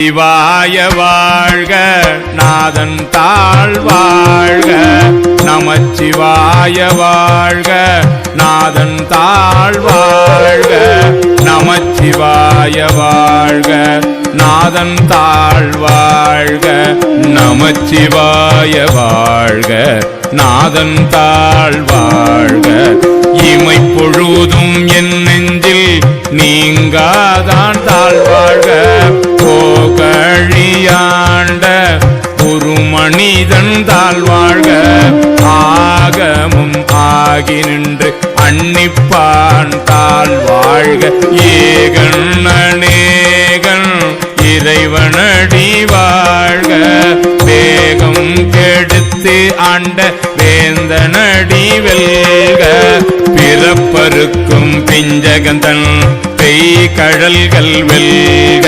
சிவாய வாழ்க நாதன் தாழ் வாழ்க நமச்சிவாய வாழ்க நாதன் தாழ் வாழ்க நமச்சிவாய வாழ்க நாதன் தாழ் வாழ்க நமச்சிவாய வாழ்க நாதன் தாழ் வாழ்க இமை பொழுதும் என் நெஞ்சில் நீங்காதான் தாழ் வாழ்க போகழியாண்ட ஒரு மனிதன் தாழ் வாழ்க ஆகமும் ஆகி நின்று அன்னிப்பான் தாழ் வாழ்க ஏகன் அநேகன் இறைவனடி வாழ்க வேகம் கெடுத்து ஆண்ட வேந்தனடி வெல்க பிறப்பருக்கும் பிஞ்சகந்தன் பெய் கடல்கள் வெல்க